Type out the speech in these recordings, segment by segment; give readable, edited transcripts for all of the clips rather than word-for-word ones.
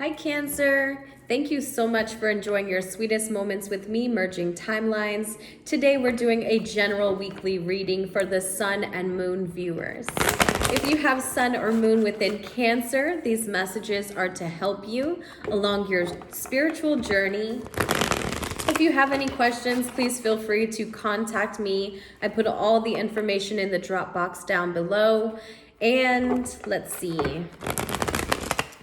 Hi, Cancer. Thank you so much for enjoying your sweetest moments with me, Merging Timelines. Today we're doing a general weekly reading for the Sun and Moon viewers. If you have Sun or Moon within Cancer, these messages are to help you along your spiritual journey. If you have any questions, please feel free to contact me. I put all the information in the drop box down below. And let's see.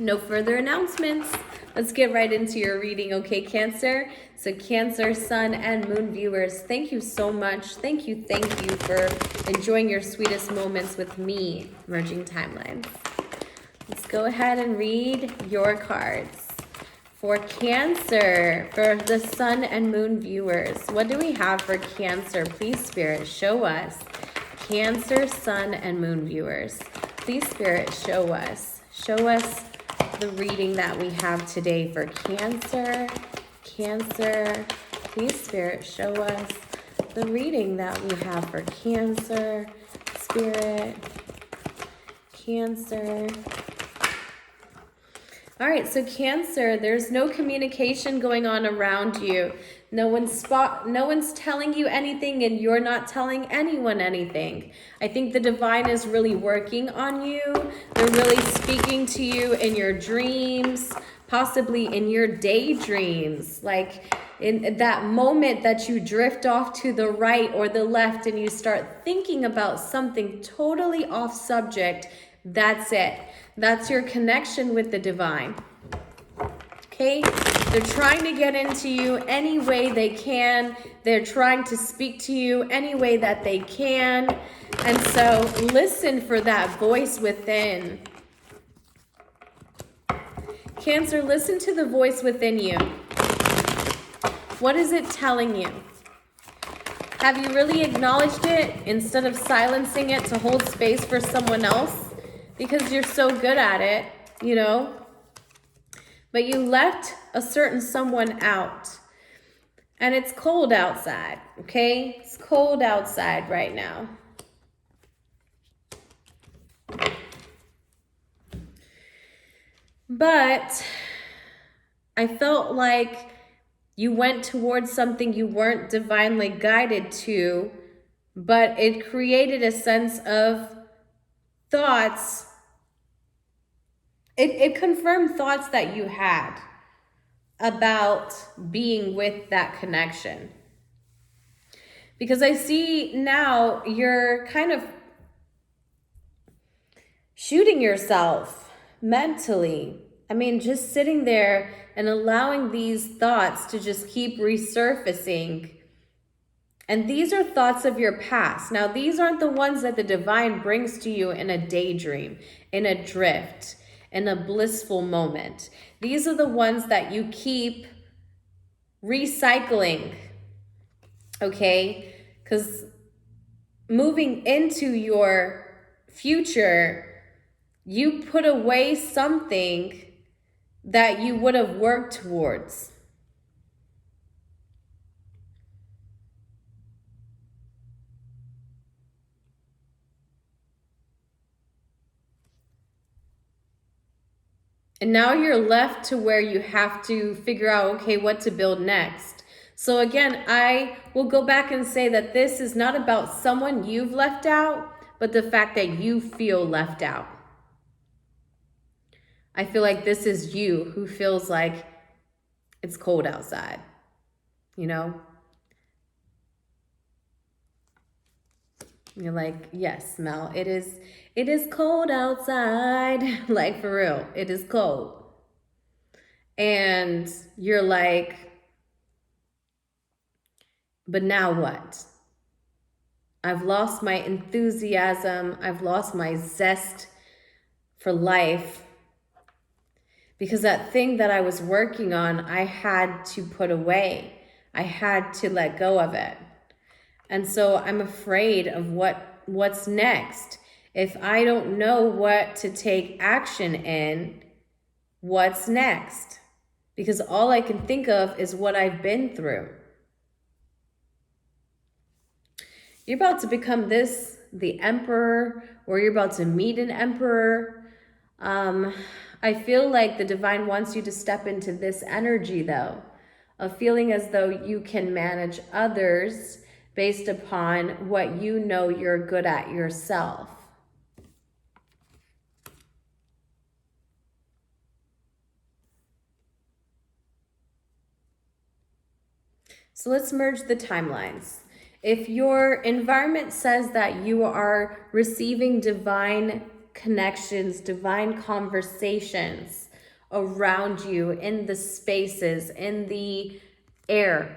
No further announcements. Let's get right into your reading, okay, Cancer? So Cancer, Sun, and Moon viewers, thank you so much. Thank you for enjoying your sweetest moments with me, Merging Timelines. Let's go ahead and read your cards. For Cancer, for the Sun and Moon viewers, what do we have for Cancer? Please, Spirit, show us. Cancer, Sun, and Moon viewers, please, Spirit, show us. Show us the reading that we have today for Cancer. Cancer, please, Spirit, show us the reading that we have for Cancer. Spirit, Cancer. All right, so Cancer, there's no communication going on around you. No one's telling you anything, and you're not telling anyone anything. I think the divine is really working on you. They're really speaking to you in your dreams, possibly in your daydreams, like in that moment that you drift off to the right or the left and you start thinking about something totally off subject. That's it. That's your connection with the divine. Okay? They're trying to get into you any way they can. They're trying to speak to you any way that they can. And so listen for that voice within. Cancer, listen to the voice within you. What is it telling you? Have you really acknowledged it instead of silencing it to hold space for someone else? Because you're so good at it, you know? But you left a certain someone out. And it's cold outside, okay? It's cold outside right now. But I felt like you went towards something you weren't divinely guided to, but it created a sense of thoughts. It confirmed thoughts that you had about being with that connection. Because I see now you're kind of shooting yourself mentally. I mean, just sitting there and allowing these thoughts to just keep resurfacing. And these are thoughts of your past. Now, these aren't the ones that the divine brings to you in a daydream, in a drift, in a blissful moment. These are the ones that you keep recycling, okay? Because moving into your future, you put away something that you would have worked towards. And now you're left to where you have to figure out, okay, what to build next. So again, I will go back and say that this is not about someone you've left out, but the fact that you feel left out. I feel like this is you who feels like it's cold outside, you know? You're like, yes, Mel, it is cold outside. Like, for real, it is cold. And you're like, but now what? I've lost my enthusiasm. I've lost my zest for life. Because that thing that I was working on, I had to put away. I had to let go of it. And so I'm afraid of what's next. If I don't know what to take action in, what's next? Because all I can think of is what I've been through. You're about to become the emperor, or you're about to meet an emperor. I feel like the divine wants you to step into this energy, though, of feeling as though you can manage others based upon what you know you're good at yourself. So let's merge the timelines. If your environment says that you are receiving divine connections, divine conversations around you in the spaces, in the air,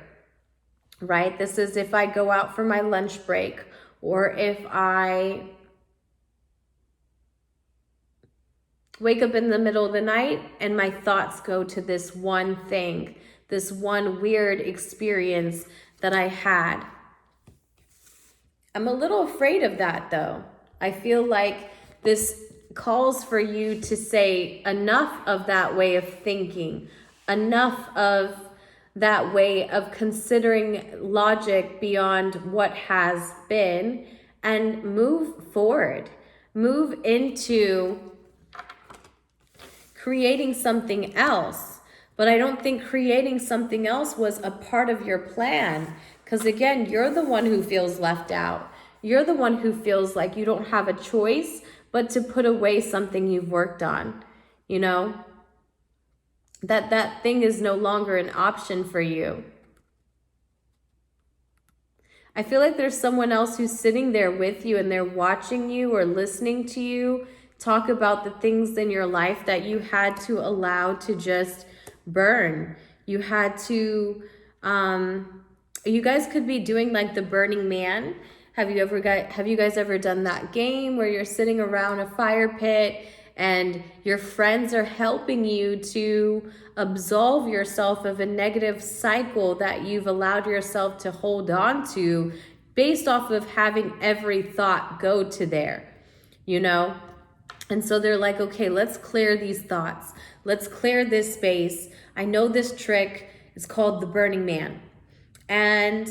right? This is if I go out for my lunch break, or if I wake up in the middle of the night and my thoughts go to this one thing, this one weird experience that I had. I'm a little afraid of that, though. I feel like this calls for you to say enough of that way of thinking, enough of that way of considering logic beyond what has been, and move forward. Move into creating something else. But I don't think creating something else was a part of your plan. Because again, you're the one who feels left out. You're the one who feels like you don't have a choice but to put away something you've worked on. You know? That thing is no longer an option for you. I feel like there's someone else who's sitting there with you and they're watching you or listening to you talk about the things in your life that you had to allow to just burn. You had to, you guys could be doing like the Burning Man. Have you guys ever done that game where you're sitting around a fire pit and your friends are helping you to absolve yourself of a negative cycle that you've allowed yourself to hold on to based off of having every thought go to there, you know? And so they're like, okay, let's clear these thoughts. Let's clear this space. I know this trick is called the Burning Man. And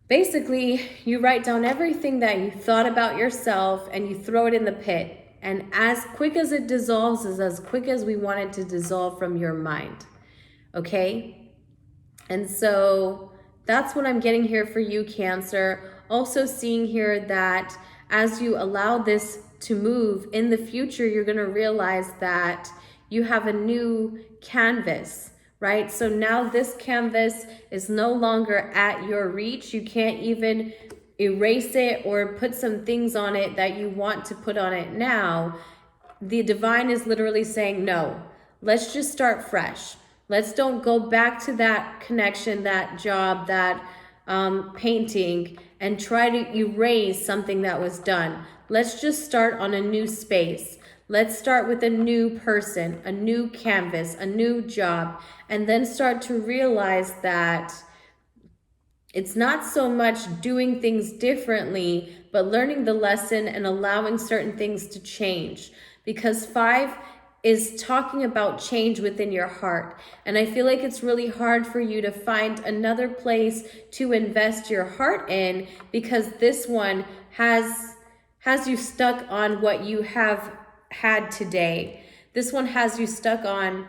basically, you write down everything that you thought about yourself and you throw it in the pit. And as quick as it dissolves is as quick as we want it to dissolve from your mind. Okay? And so that's what I'm getting here for you, Cancer. Also seeing here that as you allow this to move in the future, you're going to realize that you have a new canvas, right? So now this canvas is no longer at your reach. You can't even erase it or put some things on it that you want to put on it now. The divine is literally saying, no, let's just start fresh. Let's don't go back to that connection, that job, that painting, and try to erase something that was done. Let's just start on a new space. Let's start with a new person, a new canvas, a new job, and then start to realize that it's not so much doing things differently, but learning the lesson and allowing certain things to change. Because 5 is talking about change within your heart. And I feel like it's really hard for you to find another place to invest your heart in, because this one has you stuck on what you have had today. This one has you stuck on,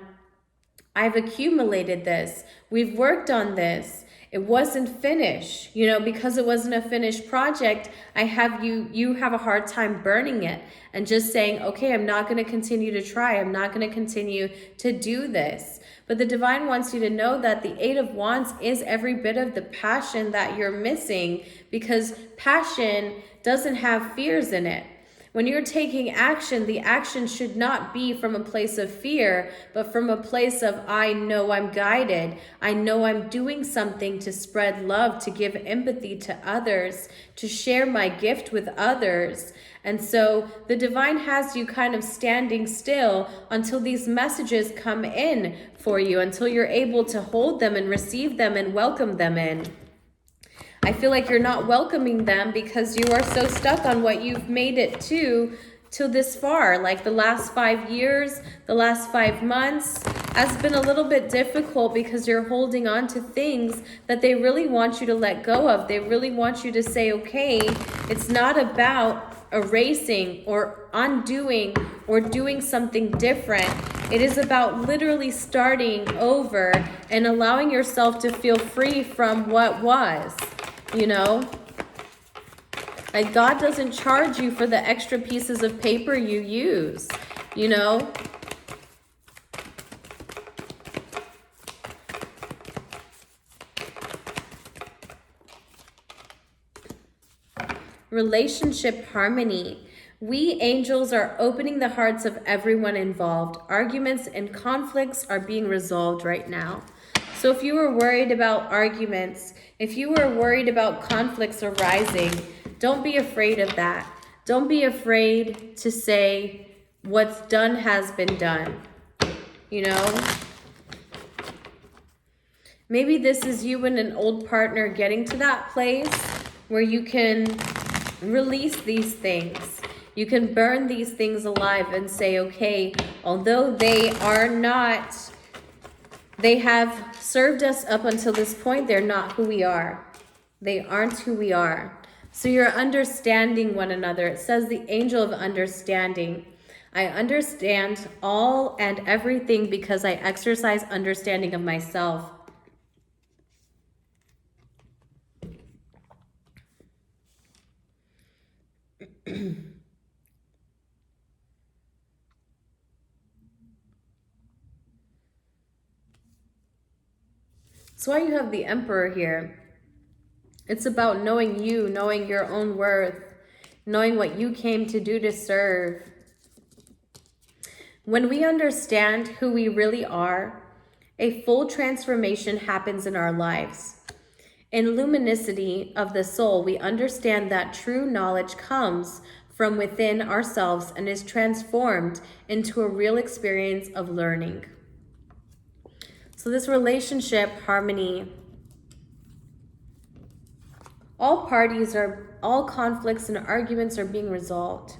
I've accumulated this. We've worked on this. It wasn't finished, you know, because it wasn't a finished project. You have a hard time burning it and just saying, okay, I'm not going to continue to try. I'm not going to continue to do this. But the divine wants you to know that the 8 of Wands is every bit of the passion that you're missing, because passion doesn't have fears in it. When you're taking action, the action should not be from a place of fear, but from a place of, I know I'm guided. I know I'm doing something to spread love, to give empathy to others, to share my gift with others. And so the divine has you kind of standing still until these messages come in for you, until you're able to hold them and receive them and welcome them in. I feel like you're not welcoming them because you are so stuck on what you've made it to this far. Like the last 5 years, the last 5 months has been a little bit difficult because you're holding on to things that they really want you to let go of. They really want you to say, okay, it's not about erasing or undoing or doing something different. It is about literally starting over and allowing yourself to feel free from what was, you know? Like, God doesn't charge you for the extra pieces of paper you use, you know? Relationship harmony. We angels are opening the hearts of everyone involved. Arguments and conflicts are being resolved right now. So if you were worried about arguments, if you were worried about conflicts arising, don't be afraid of that. Don't be afraid to say what's done has been done. You know? Maybe this is you and an old partner getting to that place where you can release these things. You can burn these things alive and say, okay, although they have served us up until this point, they're not who we are. They aren't who we are. So you're understanding one another. It says the angel of understanding. I understand all and everything because I exercise understanding of myself. That's why you have the Emperor here. It's about knowing you, knowing your own worth, knowing what you came to do to serve. When we understand who we really are, a full transformation happens in our lives. In luminicity of the soul, we understand that true knowledge comes from within ourselves and is transformed into a real experience of learning. So this relationship harmony, all conflicts and arguments are being resolved.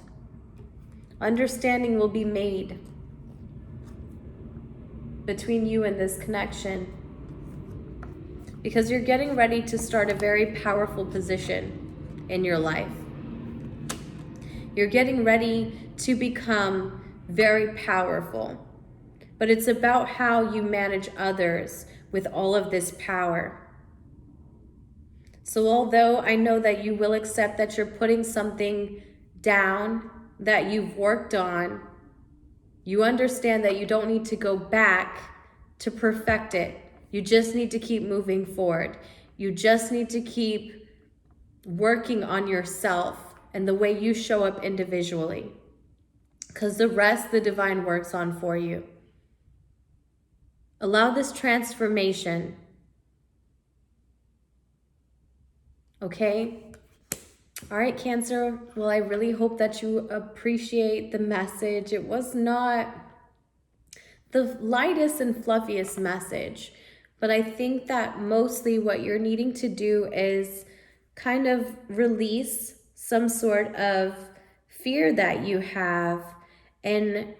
Understanding will be made between you and this connection, because you're getting ready to start a very powerful position in your life. You're getting ready to become very powerful, but it's about how you manage others with all of this power. So although I know that you will accept that you're putting something down that you've worked on, you understand that you don't need to go back to perfect it. You just need to keep moving forward. You just need to keep working on yourself and the way you show up individually, because the rest the divine works on for you. Allow this transformation. Okay? All right, Cancer. Well, I really hope that you appreciate the message. It was not the lightest and fluffiest message, but I think that mostly what you're needing to do is kind of release some sort of fear that you have in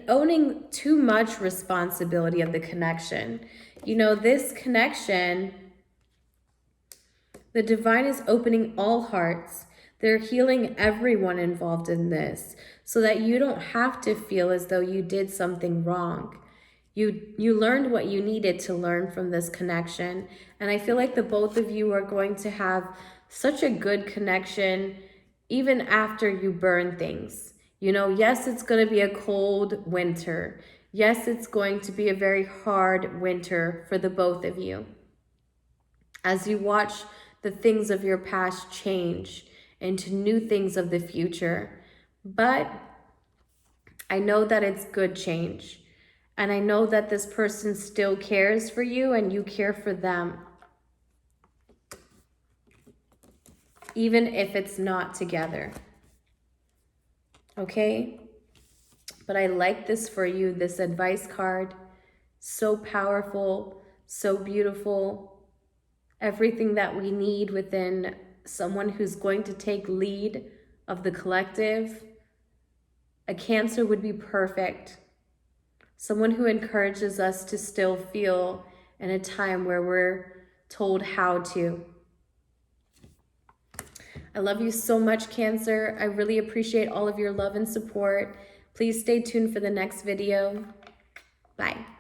owning too much responsibility of the connection. You know, this connection, the divine is opening all hearts. They're healing everyone involved in this so that you don't have to feel as though you did something wrong. You learned what you needed to learn from this connection. And I feel like the both of you are going to have such a good connection even after you burn things. You know, yes, it's going to be a cold winter. Yes, it's going to be a very hard winter for the both of you. As you watch the things of your past change into new things of the future. But I know that it's good change. And I know that this person still cares for you and you care for them. Even if it's not together. Okay? But I like this for you, this advice card. So powerful, so beautiful. Everything that we need within someone who's going to take lead of the collective. A Cancer would be perfect. Someone who encourages us to still feel in a time where we're told how to. I love you so much, Cancer. I really appreciate all of your love and support. Please stay tuned for the next video. Bye.